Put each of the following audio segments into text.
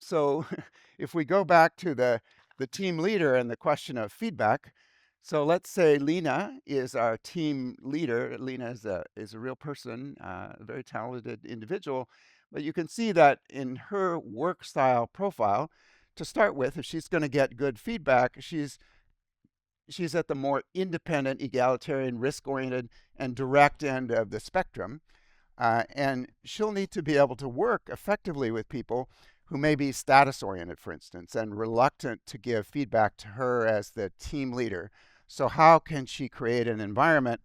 So if we go back to the team leader and the question of feedback, so let's say Lena is our team leader. Lena is a real person, a very talented individual, but you can see that in her work style profile, to start with, if she's going to get good feedback, she's at the more independent, egalitarian, risk-oriented, and direct end of the spectrum. And she'll need to be able to work effectively with people who may be status oriented, for instance, and reluctant to give feedback to her as the team leader. So, how can she create an environment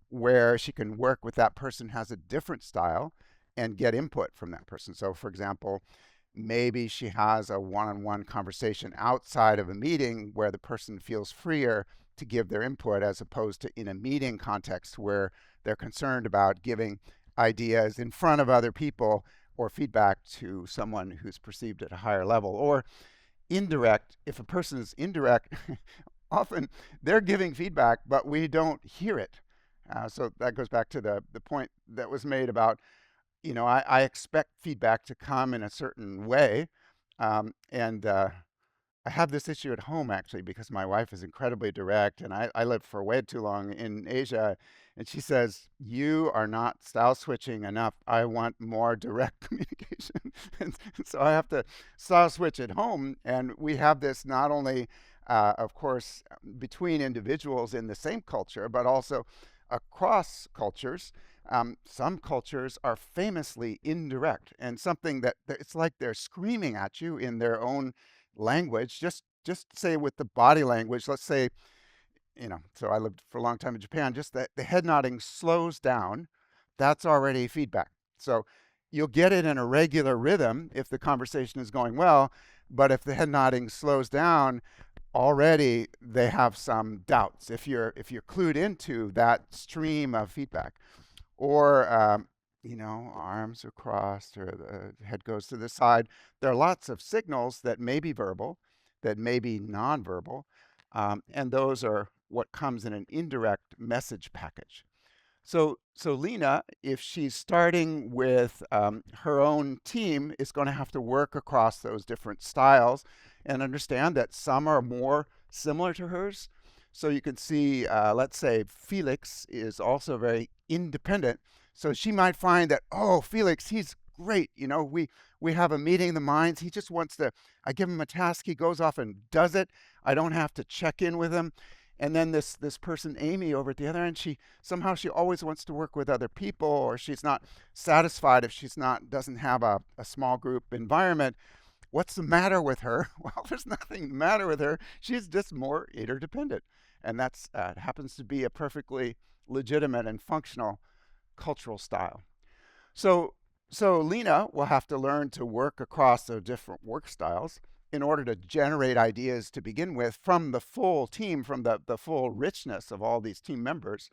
where she can work with that person who has a different style and get input from that person? So, for example, maybe she has a one on one conversation outside of a meeting where the person feels freer to give their input as opposed to in a meeting context where they're concerned about giving ideas in front of other people or feedback to someone who's perceived at a higher level. Or indirect, if a person is indirect, often they're giving feedback, but we don't hear it. So that goes back to the point that was made about, I expect feedback to come in a certain way. And I have this issue at home actually because my wife is incredibly direct, and I lived for way too long in Asia, and she says, "You are not style switching enough. I want more direct communication." And so I have to style switch at home, and we have this not only, of course, between individuals in the same culture, but also across cultures. Some cultures are famously indirect, and something that it's like they're screaming at you in their own language. Just say with the body language, let's say, so I lived for a long time in Japan, just the head nodding slows down, that's already feedback. So you'll get it in a regular rhythm if the conversation is going well, but if the head nodding slows down, already they have some doubts if you're clued into that stream of feedback. Or arms are crossed or the head goes to the side. There are lots of signals that may be verbal, that may be nonverbal, and those are what comes in an indirect message package. So Lena, if she's starting with her own team, is going to have to work across those different styles and understand that some are more similar to hers. So you can see, let's say Felix is also very independent. So she might find that, oh, Felix, he's great. We have a meeting of the minds. He just wants to, I give him a task, he goes off and does it. I don't have to check in with him. And then this person Amy over at the other end, she always wants to work with other people, or she's not satisfied if doesn't have a small group environment. What's the matter with her? Well, there's nothing the matter with her. She's just more interdependent, and that's happens to be a perfectly legitimate and functional cultural style. So so Lena will have to learn to work across the different work styles in order to generate ideas to begin with from the full team, from the full richness of all these team members.